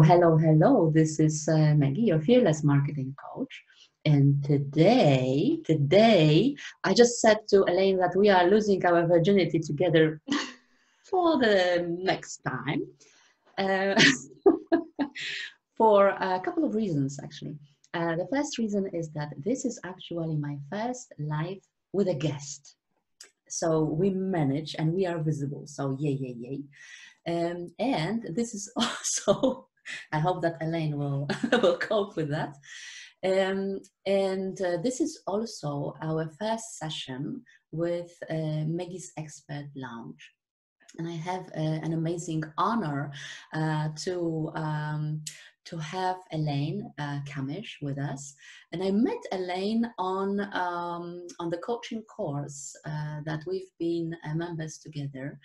Hello, hello. This is Maggie, your fearless marketing coach. And today, I just said to Elaine that we are losing our virginity together for the next time. Uh, for a couple of reasons, actually. The first reason is that this is actually my first live with a guest. So we manage and we are visible. So yay, yay, yay. And this is also, I hope that Elaine will, will cope with that. This is also our first session with Maggie's Expert Lounge. And I have an amazing honor to have Elaine Camish with us. And I met Elaine on the coaching course that we've been members together.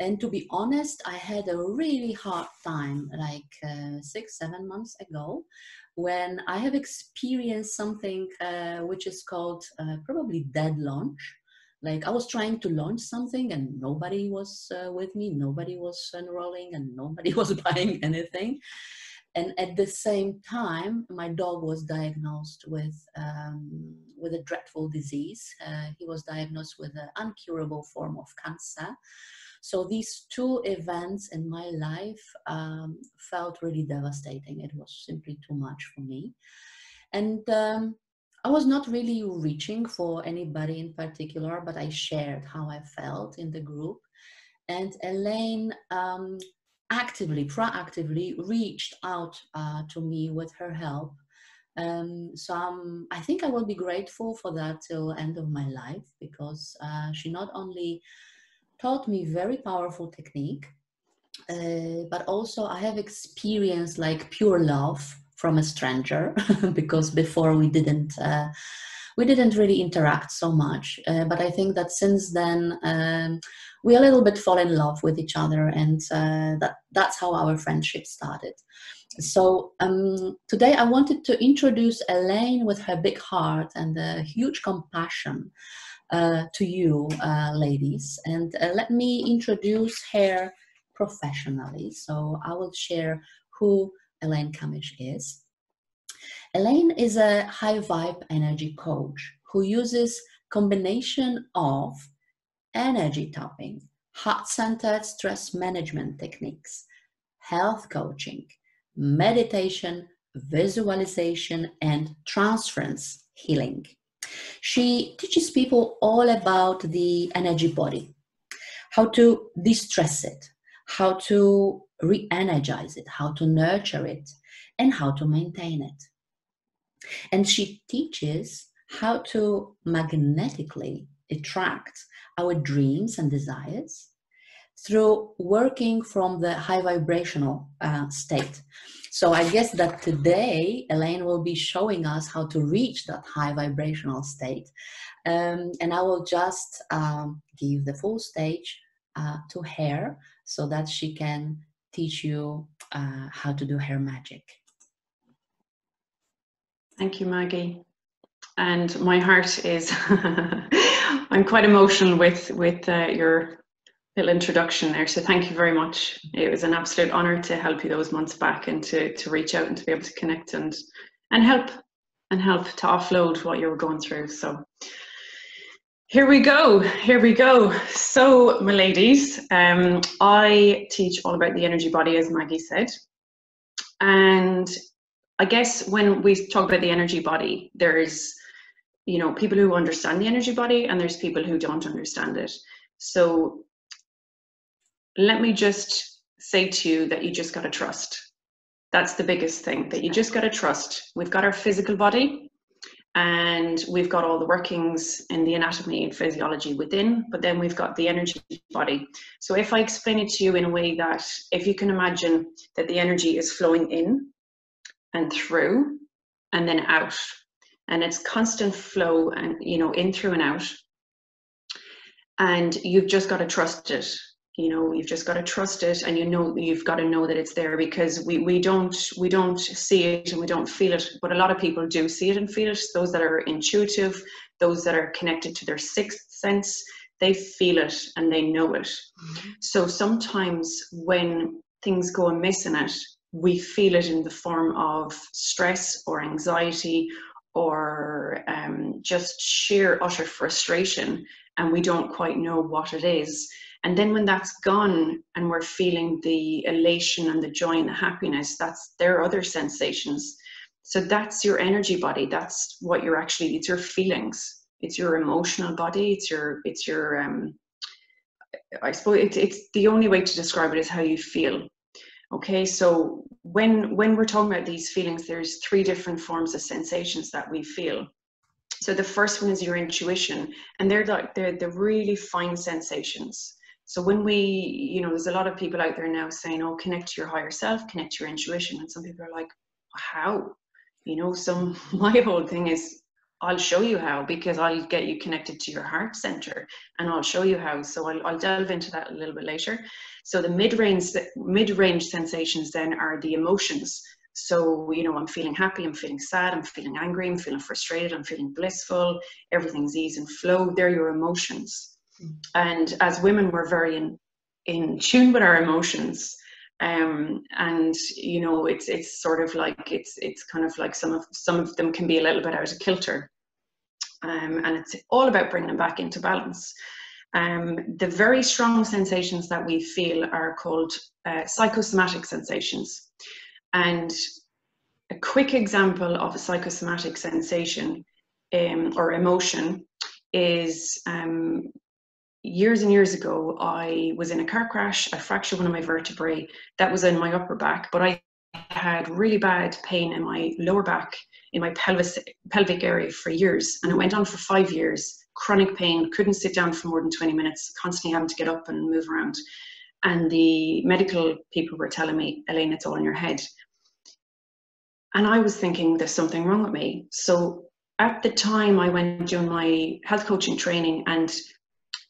And to be honest, I had a really hard time like 6-7 months ago when I have experienced something which is called probably dead launch. Like I was trying to launch something and nobody was with me, nobody was enrolling and nobody was buying anything. And at the same time, my dog was diagnosed with a dreadful disease. He was diagnosed with an incurable form of cancer. So these two events in my life felt really devastating. It was simply too much for me. And I was not really reaching for anybody in particular, but I shared how I felt in the group. And Elaine proactively reached out to me with her help. I think I will be grateful for that till end of my life, because she not only taught me very powerful technique, but also I have experienced like pure love from a stranger because before we didn't really interact so much. But I think that since then we a little bit fall in love with each other, and that's how our friendship started. So today I wanted to introduce Elaine with her big heart and a huge compassion to you ladies, and let me introduce her professionally. So I will share who Elaine Camish is. Elaine is a high vibe energy coach who uses combination of energy tapping, heart-centered stress management techniques, health coaching, meditation, visualization, and transference healing. She teaches people all about the energy body, how to de-stress it, how to re-energize it, how to nurture it, and how to maintain it. And she teaches how to magnetically attract our dreams and desires through working from the high vibrational state. So I guess that today Elaine will be showing us how to reach that high vibrational state. And I will just give the full stage to her so that she can teach you how to do her magic. Thank you, Maggie. And my heart is, I'm quite emotional with your little introduction there. So thank you very much. It was an absolute honor to help you those months back and to reach out and to be able to connect and help to offload what you were going through. So here we go. So my ladies, I teach all about the energy body, as Maggie said. And I guess when we talk about the energy body, there's, you know, people who understand the energy body and there's people who don't understand it. So let me just say to you that you just got to trust. That's the biggest thing, that you just got to trust. We've got our physical body and we've got all the workings in the anatomy and physiology within, but then we've got the energy body. So if I explain it to you in a way that, if you can imagine that the energy is flowing in and through and then out, and it's constant flow, and you know, in, through and out, and you've just got to trust it. You know, you've just got to trust it, and you know, you've got to know that it's there, because we don't see it and we don't feel it, but a lot of people do see it and feel it. Those that are intuitive, those that are connected to their sixth sense, they feel it and they know it. So sometimes when things go amiss in it, we feel it in the form of stress or anxiety or just sheer utter frustration, and we don't quite know what it is. And then when that's gone and we're feeling the elation and the joy and the happiness, that's their other sensations. So that's your energy body. That's what you're actually, it's your feelings. It's your emotional body. It's your I suppose it's the only way to describe it is how you feel. Okay, so when we're talking about these feelings, there's 3 different forms of sensations that we feel. So the first one is your intuition, and they're the really fine sensations. So when we, you know, there's a lot of people out there now saying, oh, connect to your higher self, connect to your intuition. And some people are like, how? You know, so my whole thing is, I'll show you how, because I'll get you connected to your heart center, and I'll show you how. So I'll delve into that a little bit later. So the mid-range sensations then are the emotions. So, you know, I'm feeling happy, I'm feeling sad, I'm feeling angry, I'm feeling frustrated, I'm feeling blissful, everything's ease and flow. They're your emotions. And as women, we're very in tune with our emotions. And you know, it's sort of like it's kind of like some of them can be a little bit out of kilter, and it's all about bringing them back into balance. The very strong sensations that we feel are called psychosomatic sensations. And a quick example of a psychosomatic sensation or emotion is years and years ago, I was in a car crash. I fractured one of my vertebrae. That was in my upper back, but I had really bad pain in my lower back, in my pelvic area for years. And it went on for 5 years, chronic pain, couldn't sit down for more than 20 minutes, constantly having to get up and move around. And the medical people were telling me, Elaine, it's all in your head. And I was thinking there's something wrong with me. So at the time I went doing my health coaching training, and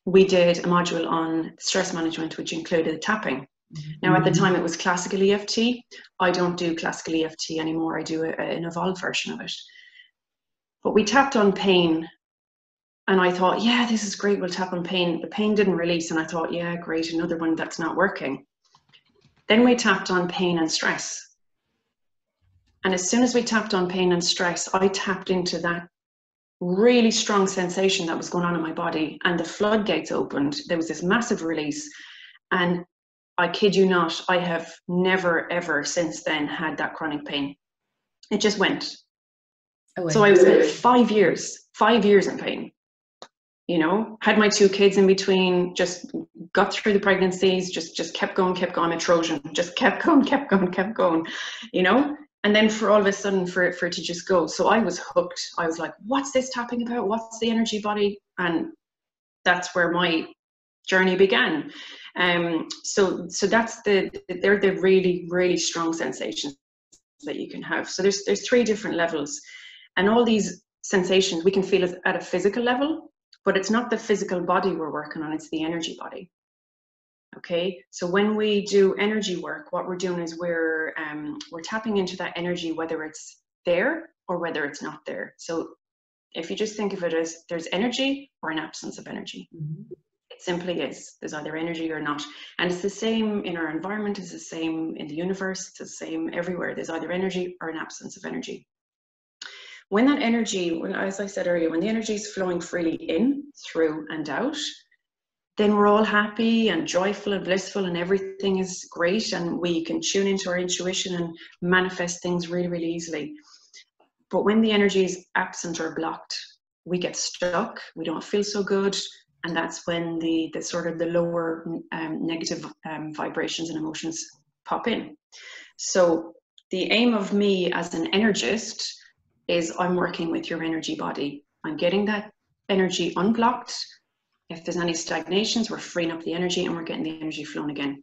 we did a module on stress management, which included tapping. Now, at the time, it was classical EFT. I don't do classical EFT anymore. I do an evolved version of it. But we tapped on pain, and I thought, yeah, this is great. We'll tap on pain. The pain didn't release, and I thought, yeah, great, another one that's not working. Then we tapped on pain and stress. And as soon as we tapped on pain and stress, I tapped into that really strong sensation that was going on in my body, and the floodgates opened. There was this massive release, and I kid you not, I have never ever since then had that chronic pain. It just went away. So I was 5 years in pain, you know, had my 2 kids in between, just got through the pregnancies, just kept going. I'm a Trojan, just kept going, you know. And then for all of a sudden for it to just go. So I was hooked. I was like, what's this tapping about? What's the energy body? And that's where my journey began. So that's they're the really, really strong sensations that you can have. So there's 3 different levels. And all these sensations we can feel at a physical level, but it's not the physical body we're working on, it's the energy body. Okay, so when we do energy work, what we're doing is we're tapping into that energy, whether it's there or whether it's not there. So if you just think of it as there's energy or an absence of energy. It simply is. There's either energy or not. And it's the same in our environment, it's the same in the universe, it's the same everywhere. There's either energy or an absence of energy. When that energy, as I said earlier, when the energy is flowing freely in, through and out, then we're all happy and joyful and blissful and everything is great, and we can tune into our intuition and manifest things really, really easily. But when the energy is absent or blocked, we get stuck, we don't feel so good, and that's when the sort of the lower negative vibrations and emotions pop in. So the aim of me as an energist is I'm working with your energy body. I'm getting that energy unblocked. If there's any stagnations, we're freeing up the energy and we're getting the energy flowing again.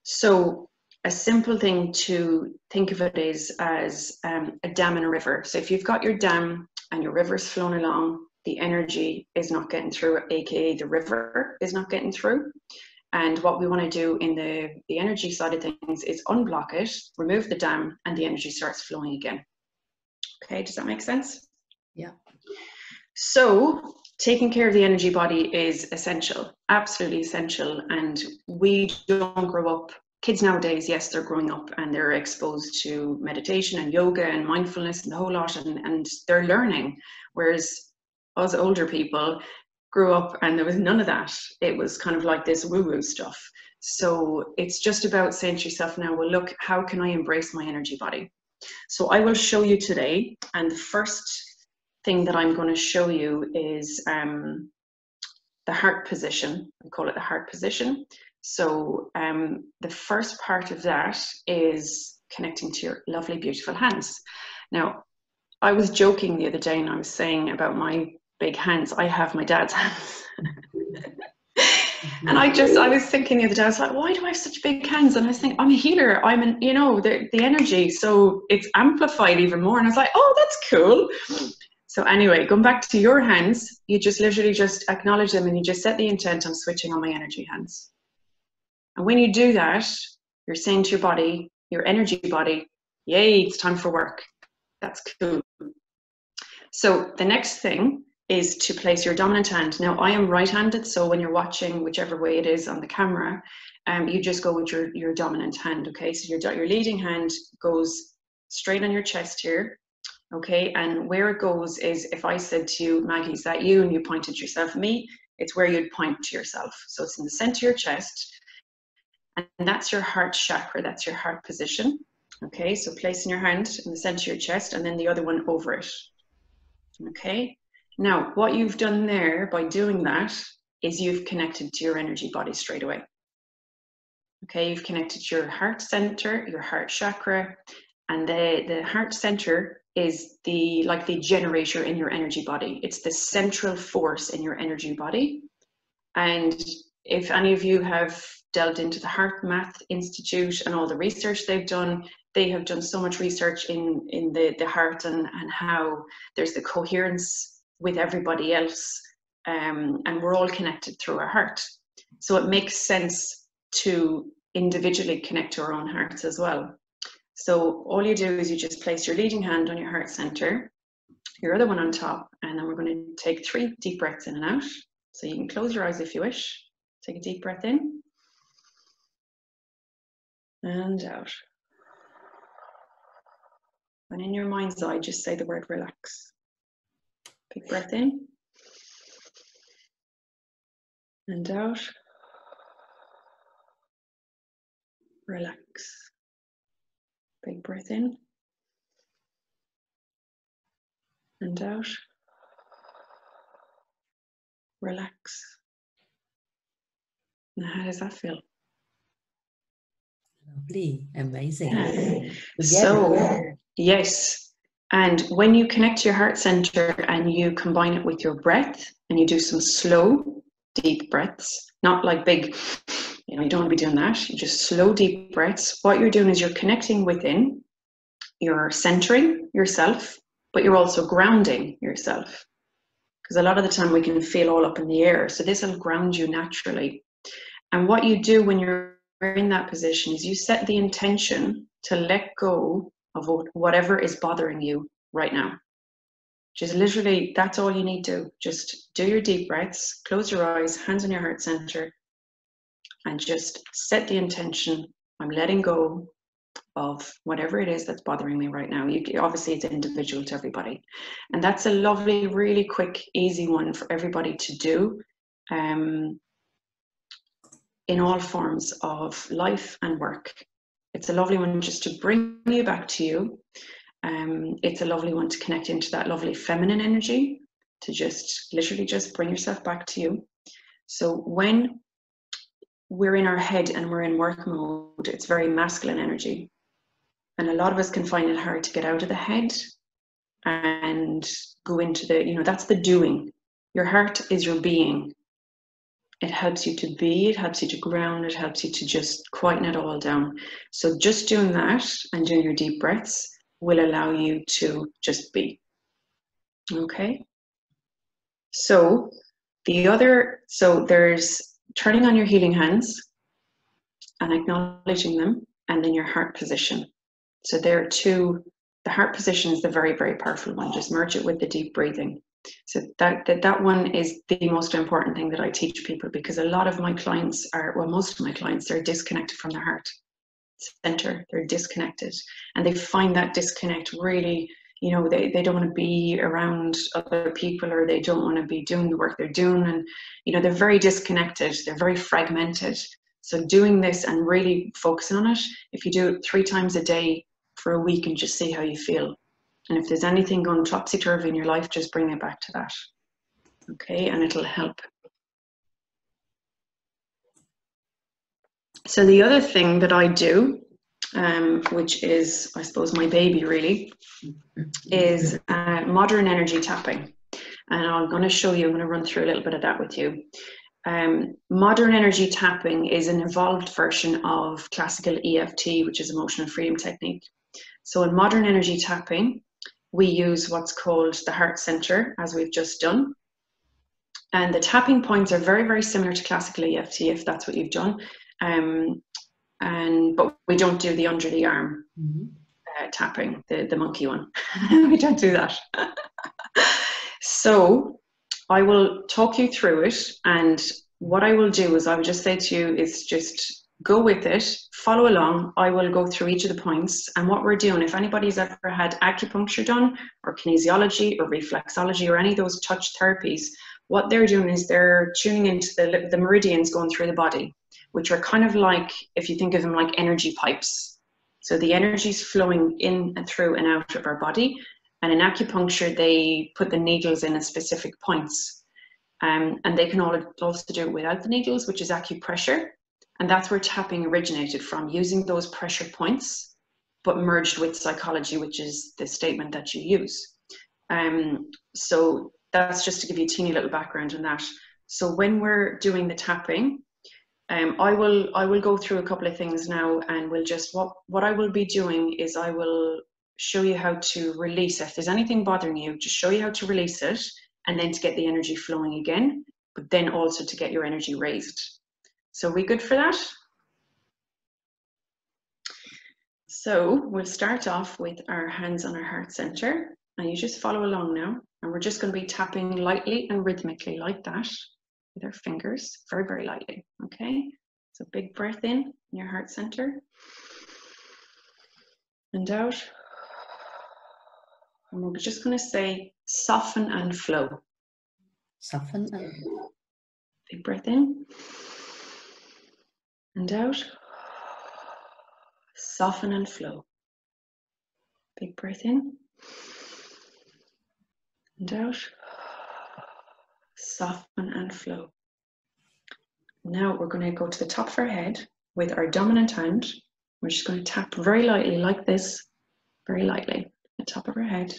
So a simple thing to think of it is as a dam and a river. So if you've got your dam and your river's flowing along, the energy is not getting through, aka the river is not getting through. And what we want to do in the energy side of things is unblock it, remove the dam, and the energy starts flowing again. Okay, does that make sense? Yeah. So taking care of the energy body is essential, absolutely essential. And we don't grow up kids nowadays, yes, they're growing up and they're exposed to meditation and yoga and mindfulness and the whole lot, and they're learning. Whereas us older people grew up and there was none of that. It was kind of like this woo-woo stuff. So it's just about saying to yourself now, well, look, how can I embrace my energy body? So I will show you today, and the first thing that I'm going to show you is the heart position. I call it the heart position. So the first part of that is connecting to your lovely, beautiful hands. Now, I was joking the other day and I was saying about my big hands. I have my dad's hands. And I was thinking the other day, I was like, why do I have such big hands? And I was thinking, I'm a healer. I'm an, you know, the energy. So it's amplified even more. And I was like, oh, that's cool. So anyway, going back to your hands, you just literally just acknowledge them and you just set the intent, I'm switching on my energy hands. And when you do that, you're saying to your body, your energy body, yay, it's time for work. That's cool. So the next thing is to place your dominant hand. Now I am right-handed, so when you're watching, whichever way it is on the camera, you just go with your dominant hand, okay? So your leading hand goes straight on your chest here. Okay, and where it goes is, if I said to you, Maggie, is that you? And you pointed yourself at me, it's where you'd point to yourself. So it's in the center of your chest, and that's your heart chakra, that's your heart position. Okay, so placing your hand in the center of your chest and then the other one over it. Okay, now what you've done there by doing that is you've connected to your energy body straight away. Okay, you've connected to your heart center, your heart chakra, and the heart center is like the generator in your energy body. It's the central force in your energy body. And if any of you have delved into the Heart Math Institute and all the research they've done, they have done so much research in the heart and how there's the coherence with everybody else. And we're all connected through our heart. So it makes sense to individually connect to our own hearts as well. So all you do is you just place your leading hand on your heart center, your other one on top, and then we're going to take 3 deep breaths in and out. So you can close your eyes if you wish. Take a deep breath in and out. And in your mind's eye, just say the word relax. Big breath in and out. Relax. Big breath in and out. Relax. Now, how does that feel? Lovely, amazing. Yeah. So, yes. And when you connect to your heart center and you combine it with your breath and you do some slow, deep breaths, not like big, you don't want to be doing that. You just slow, deep breaths. What you're doing is you're connecting within, you're centering yourself, but you're also grounding yourself. Because a lot of the time we can feel all up in the air. So this will ground you naturally. And what you do when you're in that position is you set the intention to let go of whatever is bothering you right now. Just literally, that's all you need to do. Just do your deep breaths, close your eyes, hands on your heart center, and just set the intention, I'm letting go of whatever it is that's bothering me right now. Obviously, it's individual to everybody. And that's a lovely, really quick, easy one for everybody to do in all forms of life and work. It's a lovely one just to bring you back to you. It's a lovely one to connect into that lovely feminine energy, to just literally just bring yourself back to you. So when we're in our head and we're in work mode, it's very masculine energy. And a lot of us can find it hard to get out of the head and go into the, that's the doing. Your heart is your being. It helps you to be, it helps you to ground, it helps you to just quieten it all down. So just doing that and doing your deep breaths will allow you to just be. Okay? So there's turning on your healing hands and acknowledging them, and then your heart position. So there are two. The heart position is the very, very powerful one. Just merge it with the deep breathing. So that one is the most important thing that I teach people, because a lot of my clients most of my clients are disconnected from their heart. center. They're disconnected, and they find that disconnect really, you know, they don't want to be around other people, or they don't want to be doing the work they're doing, and you know, they're very disconnected, they're very fragmented. So doing this and really focusing on it, if you do it 3 times a day for a week and just see how you feel, and if there's anything going topsy-turvy in your life, just bring it back to that, okay, and it'll help. So the other thing that I do, which is, I suppose, my baby really, is modern energy tapping. And I'm going to show you, I'm going to run through a little bit of that with you. Modern energy tapping is an evolved version of classical EFT, which is emotional freedom technique. So in modern energy tapping, we use what's called the heart center, as we've just done. And the tapping points are very, very similar to classical EFT, if that's what you've done. But we don't do the under the arm tapping, the monkey one. We don't do that. So I will talk you through it, and what I will do is I will just say to you is just go with it, follow along. I will go through each of the points, and what we're doing, if anybody's ever had acupuncture done, or kinesiology, or reflexology, or any of those touch therapies, what they're doing is they're tuning into the meridians going through the body, which are kind of like, if you think of them like energy pipes. So the energy is flowing in and through and out of our body. And in acupuncture, they put the needles in at specific points. And they can also do it without the needles, which is acupressure. And that's where tapping originated from, using those pressure points, but merged with psychology, which is the statement that you use. So that's just to give you a teeny little background on that. So when we're doing the tapping, I will go through a couple of things now, and we'll just, what I will be doing is I will show you how to release it. If there's anything bothering you, just show you how to release it, and then to get the energy flowing again, but then also to get your energy raised. So we good for that? So we'll start off with our hands on our heart center, and you just follow along now, and we're just going to be tapping lightly and rhythmically like that with our fingers, very, very lightly, okay? So big breath in your heart center, and out. And we're just going to say soften and flow. Soften and flow. Big breath in and out. Soften and flow. Big breath in and out. Soften and flow. Now we're going to go to the top of our head with our dominant hand. We're just going to tap very lightly like this, very lightly, the top of our head.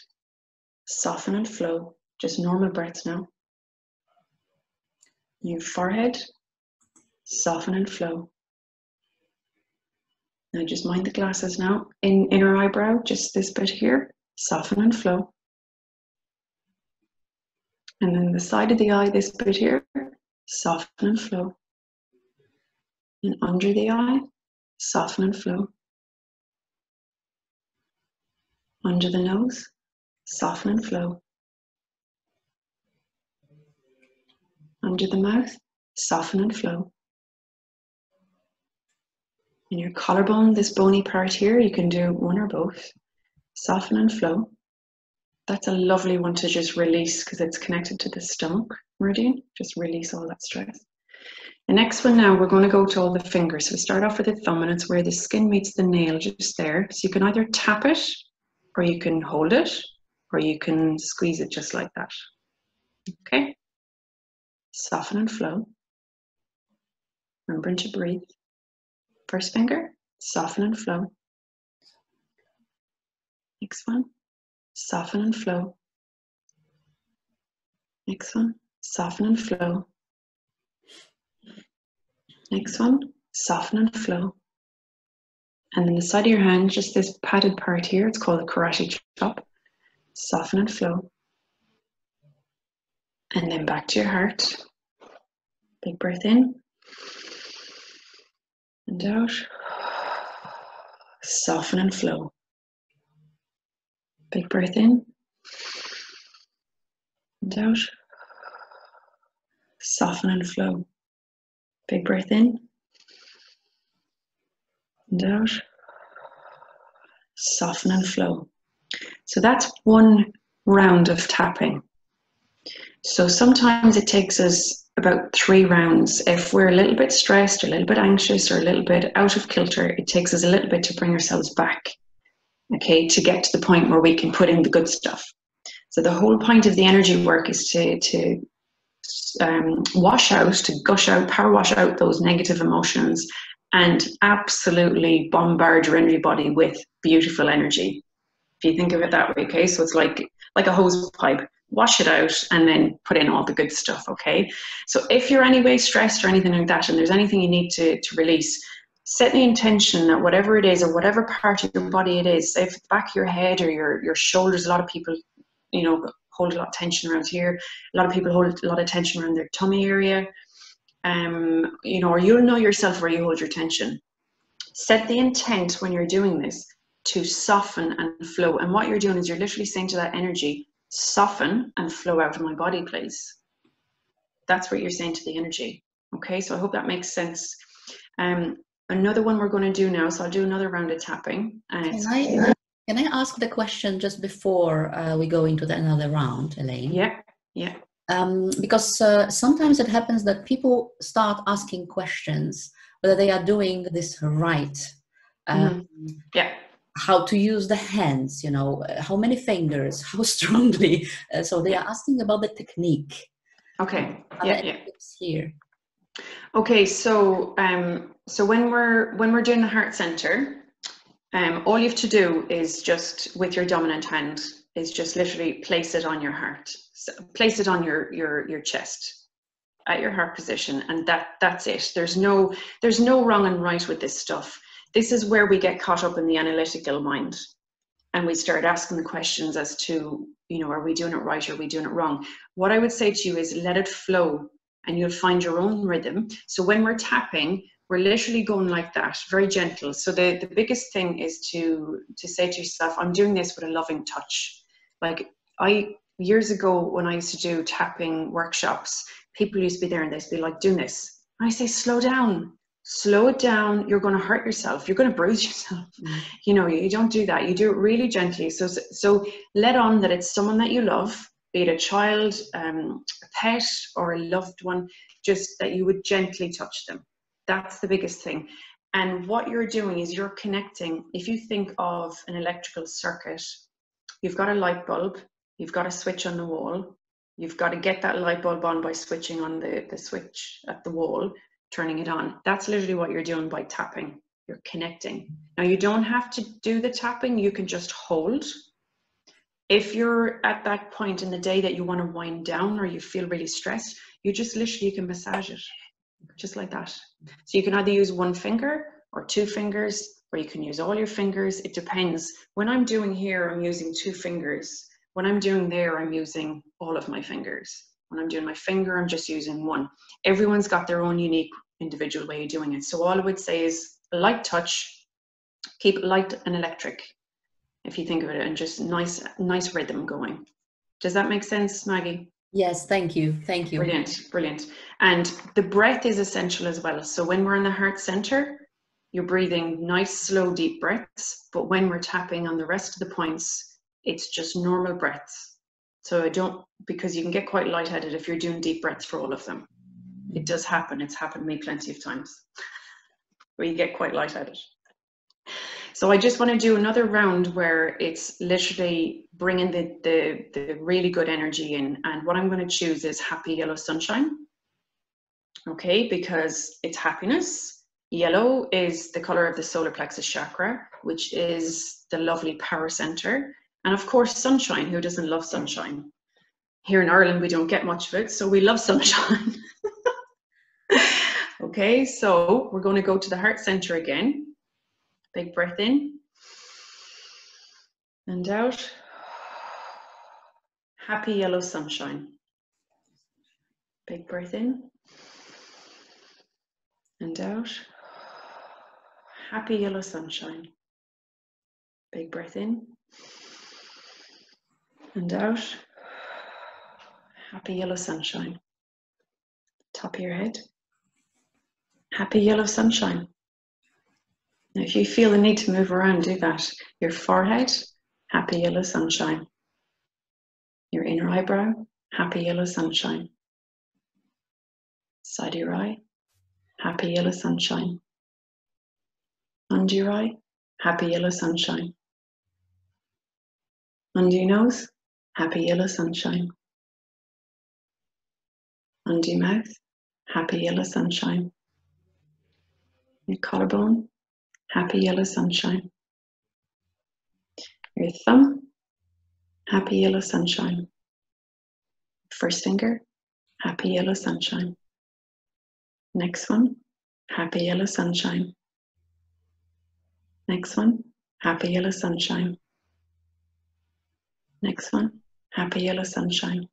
Soften and flow, just normal breaths now. Your forehead, soften and flow. Now just mind the glasses now. In inner eyebrow, just this bit here, soften and flow. And then the side of the eye, this bit here, soften and flow. And under the eye, soften and flow. Under the nose, soften and flow. Under the mouth, soften and flow. In your collarbone, this bony part here, you can do one or both. Soften and flow. That's a lovely one to just release because it's connected to the stomach meridian. Just release all that stress. The next one now, we're going to go to all the fingers. So we start off with the thumb, and it's where the skin meets the nail, just there. So you can either tap it, or you can hold it, or you can squeeze it just like that. Okay? Soften and flow. Remembering to breathe. First finger, soften and flow. Next one, soften and flow. Next one, soften and flow. Next one, soften and flow. And then the side of your hand, just this padded part here, it's called a karate chop. Soften and flow. And then back to your heart. Big breath in. And out. Soften and flow. Big breath in. And out. Soften and flow. Big breath in. and out. Soften and flow. So that's one round of tapping. So sometimes it takes us about 3 rounds. If we're a little bit stressed, or a little bit anxious, or a little bit out of kilter, it takes us a little bit to bring ourselves back, okay, to get to the point where we can put in the good stuff. So the whole point of the energy work is to wash out, to gush out, power wash out those negative emotions and absolutely bombard your energy body with beautiful energy. If you think of it that way, okay? So it's like a hose pipe. Wash it out and then put in all the good stuff, okay? So if you're anyway stressed or anything like that, and there's anything you need to release, set the intention that whatever it is, or whatever part of your body it is, say if it's the back of your head or your shoulders, a lot of people, you know, hold a lot of tension around here. A lot of people hold a lot of tension around their tummy area. You know, or you'll know yourself where you hold your tension. Set the intent when you're doing this to soften and flow. And what you're doing is you're literally saying to that energy, soften and flow out of my body, please. That's what you're saying to the energy. Okay, so I hope that makes sense. Another one we're going to do now, so I'll do another round of tapping. Can I ask the question just before we go into another round, Elaine? Yeah, yeah. Because sometimes it happens that people start asking questions whether they are doing this right. Yeah. How to use the hands, you know, how many fingers, how strongly. So they are asking about the technique. Okay. Are there any tips here? Okay, so so when we're doing the heart center, all you have to do is just with your dominant hand is just literally place it on your heart, so place it on your chest at your heart position, and that's it. There's no wrong and right with this stuff. This is where we get caught up in the analytical mind, and we start asking the questions as to, you know, are we doing it right? Are we doing it wrong? What I would say to you is let it flow, and you'll find your own rhythm. So when we're tapping, we're literally going like that, very gentle. So the biggest thing is to say to yourself, I'm doing this with a loving touch. Like years ago when I used to do tapping workshops, people used to be there and they'd be like, doing this. And I say, slow it down. You're going to hurt yourself. You're going to bruise yourself. You know, you don't do that. You do it really gently. So let on that it's someone that you love, be it a child, a pet, or a loved one, just that you would gently touch them. That's the biggest thing. And what you're doing is you're connecting. If you think of an electrical circuit, you've got a light bulb, you've got a switch on the wall, you've got to get that light bulb on by switching on the switch at the wall, turning it on. That's literally what you're doing by tapping. You're connecting. Now, you don't have to do the tapping, you can just hold. If you're at that point in the day that you want to wind down or you feel really stressed, you just literally, you can massage it, just like that. So you can either use one finger or 2 fingers, or you can use all your fingers. It depends. When I'm doing here, I'm using 2 fingers. When I'm doing there, I'm using all of my fingers. When I'm doing my finger, I'm just using 1. Everyone's got their own unique individual way of doing it. So all I would say is a light touch, keep it light and electric, if you think of it, and just nice rhythm going. Does that make sense, Maggie? Yes, thank you. Thank you. Brilliant. And the breath is essential as well. So when we're in the heart center, you're breathing nice, slow, deep breaths. But when we're tapping on the rest of the points, it's just normal breaths. So because you can get quite lightheaded if you're doing deep breaths for all of them. It does happen. It's happened to me plenty of times where you get quite lightheaded. So I just want to do another round where it's literally bringing the really good energy in. And what I'm going to choose is Happy Yellow Sunshine. Okay, because it's happiness. Yellow is the color of the solar plexus chakra, which is the lovely power center. And of course, sunshine. Who doesn't love sunshine? Here in Ireland, we don't get much of it, so we love sunshine. Okay, so we're going to go to the heart center again. Big breath in and out. Happy yellow sunshine. Big breath in and out. Happy yellow sunshine. Big breath in and out. Happy yellow sunshine. Top of your head. Happy yellow sunshine. Now, if you feel the need to move around, do that. Your forehead, happy yellow sunshine. Your inner eyebrow, happy yellow sunshine. Side of your eye, happy yellow sunshine. Under your eye, happy yellow sunshine. Under your nose, happy yellow sunshine. Under your mouth, happy yellow sunshine. Your collarbone, happy yellow sunshine. Your thumb, happy yellow sunshine. First finger, happy yellow sunshine. Next one, happy yellow sunshine. Next one, happy yellow sunshine. Next one, happy yellow sunshine.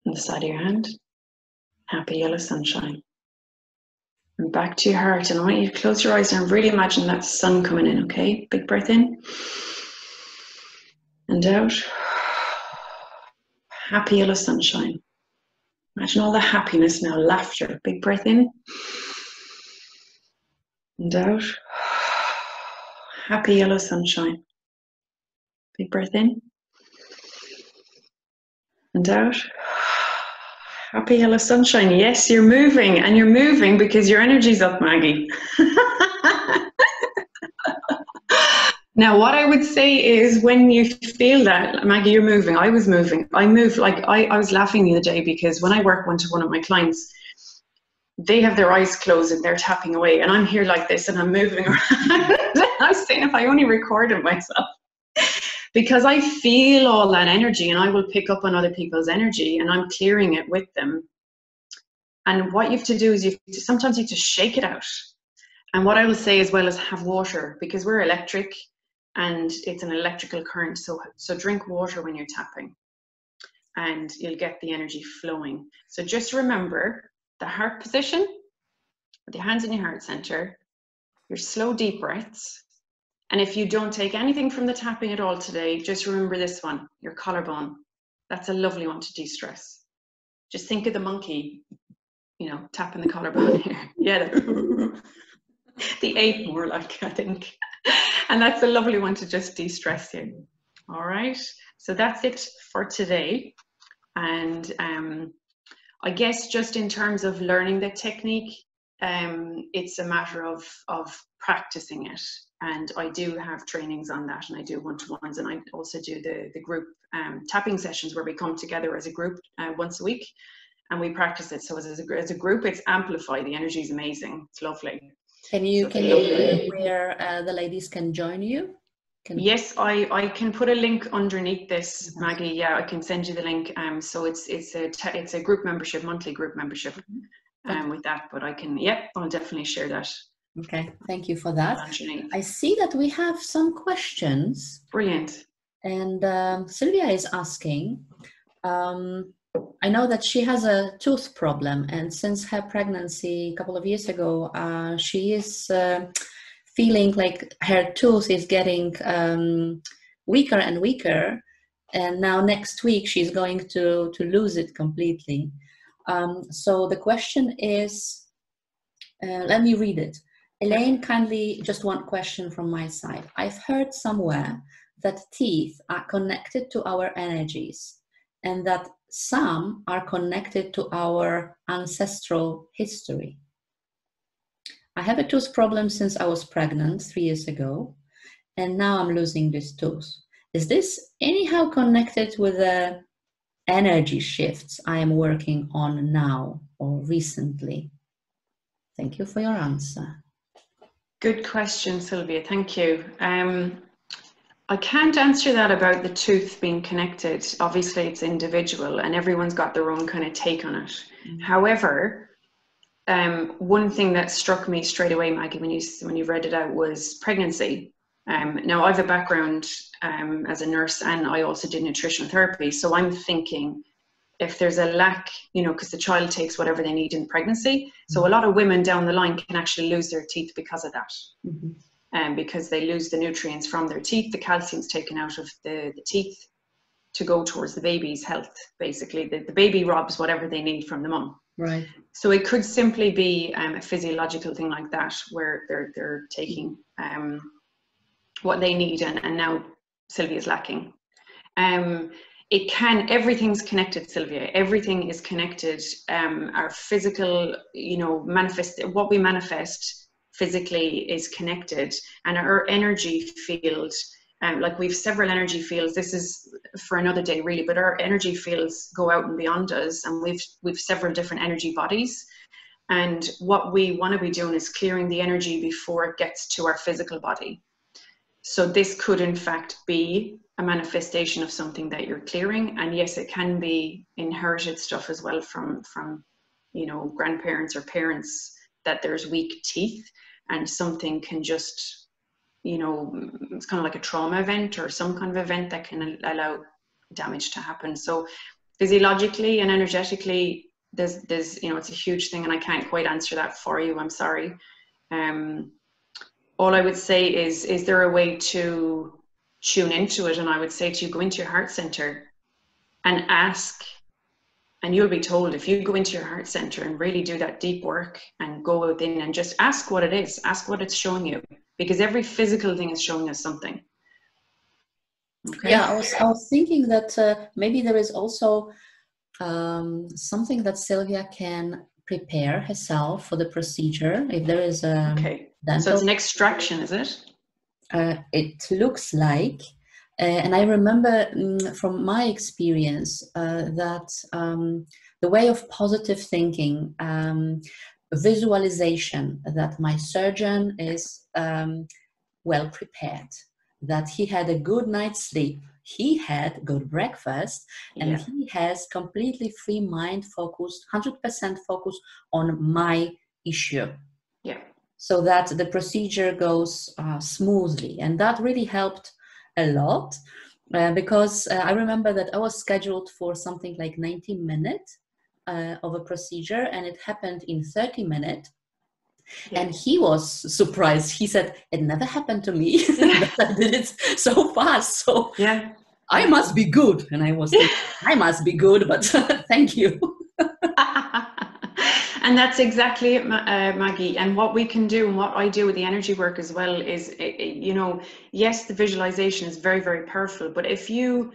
On the side of your hand, happy yellow sunshine. And back to your heart. And I want you to close your eyes and really imagine that sun coming in, okay? Big breath in. And out. Happy yellow sunshine. Imagine all the happiness now, laughter. Big breath in. And out. Happy yellow sunshine. Big breath in. And out. Happy yellow sunshine. Yes, you're moving, and you're moving because your energy's up, Maggie. Now, what I would say is when you feel that, Maggie, you're moving. I was moving. I moved, like I was laughing the other day because when I work one-to-one with my clients, they have their eyes closed and they're tapping away, and I'm here like this and I'm moving around. I was saying if I only recorded myself. Because I feel all that energy and I will pick up on other people's energy and I'm clearing it with them. And what you have to do is sometimes you have to shake it out. And what I will say as well is have water, because we're electric and it's an electrical current. So drink water when you're tapping and you'll get the energy flowing. So just remember the heart position, with your hands in your heart center, your slow deep breaths. And if you don't take anything from the tapping at all today, just remember this one, your collarbone. That's a lovely one to de-stress. Just think of the monkey, tapping the collarbone here. Yeah, the ape more like, I think. And that's a lovely one to just de-stress you. All right, so that's it for today. And I guess just in terms of learning the technique, it's a matter of practicing it. And I do have trainings on that, and I do one-to-ones, and I also do the group tapping sessions where we come together as a group once a week and we practice it. So as a group, it's amplified. The energy is amazing. It's lovely. Can you where the ladies can join you? Yes, I can put a link underneath this, Maggie. Yeah, I can send you the link. So it's a group membership, monthly group membership with that, but I'll definitely share that. Okay, thank you for that. I see that we have some questions. Brilliant. And Sylvia is asking, I know that she has a tooth problem, and since her pregnancy a couple of years ago, she is feeling like her tooth is getting weaker and weaker, and now next week she's going to lose it completely. So the question is, let me read it. Elaine, kindly, just one question from my side. I've heard somewhere that teeth are connected to our energies and that some are connected to our ancestral history. I have a tooth problem since I was pregnant 3 years ago, and now I'm losing this tooth. Is this anyhow connected with the energy shifts I am working on now or recently? Thank you for your answer. Good question, Sylvia. Thank you. I can't answer that about the tooth being connected. Obviously, it's individual and everyone's got their own kind of take on it. Mm-hmm. However, one thing that struck me straight away, Maggie, when you read it out was pregnancy. Now, I have a background as a nurse, and I also did nutritional therapy. So I'm thinking, if there's a lack, because the child takes whatever they need in pregnancy. So a lot of women down the line can actually lose their teeth because of that. Mm-hmm. Because they lose the nutrients from their teeth, the calcium's taken out of the teeth to go towards the baby's health. Basically, the baby robs whatever they need from the mum. Right. So it could simply be a physiological thing like that, where they're taking what they need, and now Sylvia's lacking. Everything's connected, Sylvia. Everything is connected. Our physical, what we manifest physically is connected, and our energy field, like we've several energy fields. This is for another day, really, but our energy fields go out and beyond us, and we've several different energy bodies. And what we want to be doing is clearing the energy before it gets to our physical body. So this could in fact be a manifestation of something that you're clearing. And yes, it can be inherited stuff as well from grandparents or parents, that there's weak teeth, and something can just, it's kind of like a trauma event or some kind of event that can allow damage to happen. So physiologically and energetically, there's it's a huge thing, and I can't quite answer that for you. I'm sorry. All I would say is there a way to tune into it? And I would say to you, go into your heart center and ask, and you'll be told. If you go into your heart center and really do that deep work and go within and just ask what it is, ask what it's showing you, because every physical thing is showing us something. Okay? Yeah, I was thinking that maybe there is also something that Sylvia can prepare herself for the procedure. If there is a dental, so it's an extraction, is it? It looks like, and I remember from my experience that the way of positive thinking, visualization, that my surgeon is well prepared, that he had a good night's sleep, he had good breakfast, and he has completely free mind, focused, 100% focused on my issue. Yeah. So that the procedure goes smoothly. And that really helped a lot because I remember that I was scheduled for something like 90 minutes of a procedure, and it happened in 30 minutes. Yeah. And he was surprised. He said, it never happened to me that I did it so fast. So I must be good. And I was thinking, I must be good, but thank you. And that's exactly it, Maggie. And what we can do, and what I do with the energy work as well, is, yes, the visualization is very, very powerful. But if you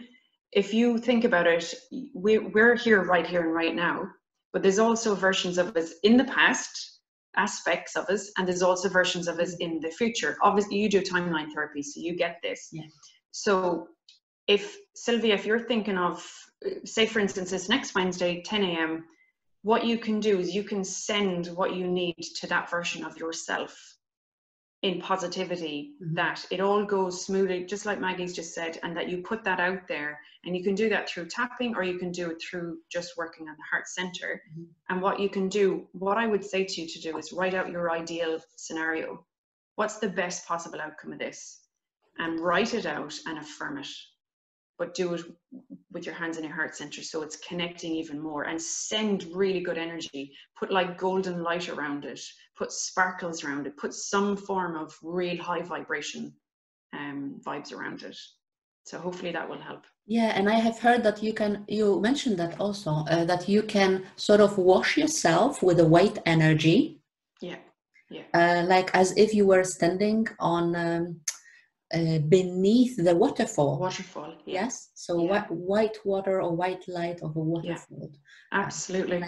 think about it, we're here, right here and right now. But there's also versions of us in the past, aspects of us, and there's also versions of us in the future. Obviously, you do timeline therapy, so you get this. Yeah. So if, Sylvia, if you're thinking of, say, for instance, this next Wednesday, 10 a.m., what you can do is you can send what you need to that version of yourself in positivity, that it all goes smoothly, just like Maggie's just said, and that you put that out there. And you can do that through tapping, or you can do it through just working on the heart center. And what you can do, what I would say to you to do, is write out your ideal scenario. What's the best possible outcome of this? And write it out and affirm it. But do it with your hands in your heart center, so it's connecting even more, and send really good energy. Put like golden light around it, put sparkles around it, put some form of real high vibration vibes around it. So hopefully that will help. Yeah, and I have heard that you mentioned that also, that you can sort of wash yourself with a white energy. Yeah, like as if you were standing on beneath the waterfall. Yes. So white water or white light of a waterfall. Absolutely.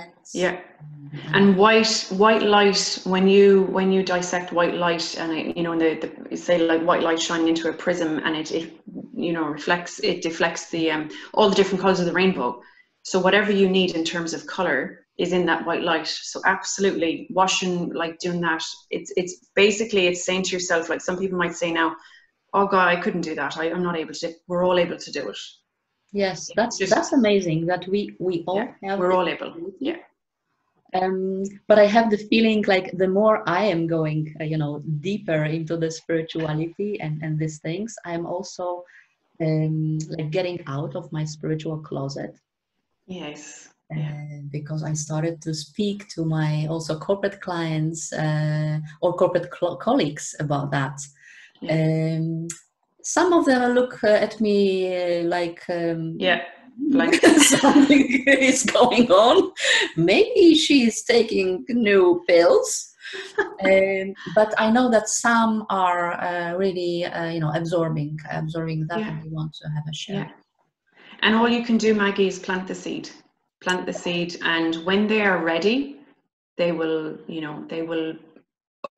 And white light, when you dissect white light, and it, say like white light shining into a prism, and it deflects the all the different colors of the rainbow. So whatever you need in terms of color is in that white light. So absolutely, washing, like doing that, it's basically, it's saying to yourself, like some people might say now, oh God, I couldn't do that. I'm not able to. We're all able to do it. Yes, that's amazing that we all have. We're all able. Yeah. But I have the feeling like the more I am going, deeper into the spirituality and these things, I'm also like getting out of my spiritual closet. Yes. Because I started to speak to my also corporate clients or corporate colleagues about that. Some of them look at me like Like something is going on. Maybe she's taking new pills. But I know that some are really, absorbing that, yeah, and they want to have a share. yeah. And all you can do, Maggie, is plant the seed. Plant the seed, and when they are ready, they will, they will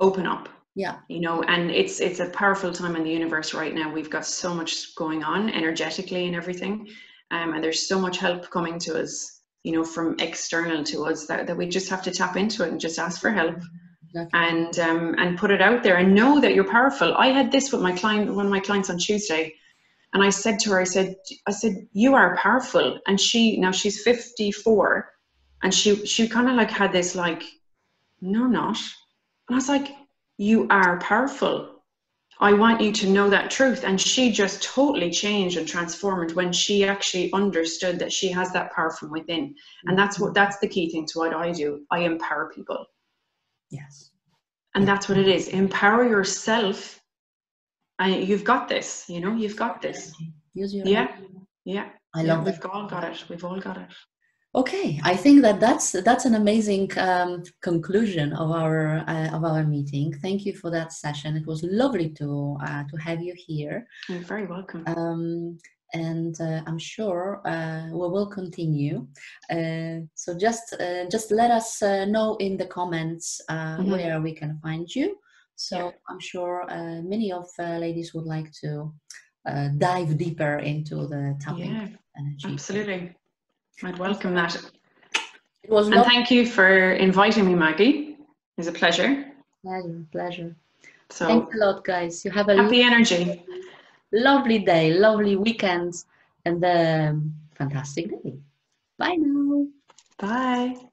open up. Yeah. And it's a powerful time in the universe right now. We've got so much going on energetically and everything, and there's so much help coming to us, from external to us, that we just have to tap into it and just ask for help. Exactly. And put it out there and know that you're powerful. I had this with one of my clients on Tuesday, and I said to her, I said, you are powerful. And she's 54, and she kind of like had this like, no, not. And I was like, you are powerful. I want you to know that truth. And she just totally changed and transformed when she actually understood that she has that power from within. And that's the key thing to what I do. I empower people. Yes. And that's what it is. Empower yourself. And you've got this, you've got this. Use your yeah. I love that. We've all got it. We've all got it. Okay, I think that's an amazing conclusion of our meeting. Thank you for that session. It was lovely to have you here. You're very welcome. And I'm sure we will continue. So just let us know in the comments where we can find you. So I'm sure many of ladies would like to dive deeper into the tapping energy. Absolutely. I'd welcome that. It was and thank you for inviting me, Maggie. It was a pleasure. Pleasure. So thanks a lot, guys. You have a happy energy. Lovely day, lovely weekend, and a fantastic day. Bye now. Bye.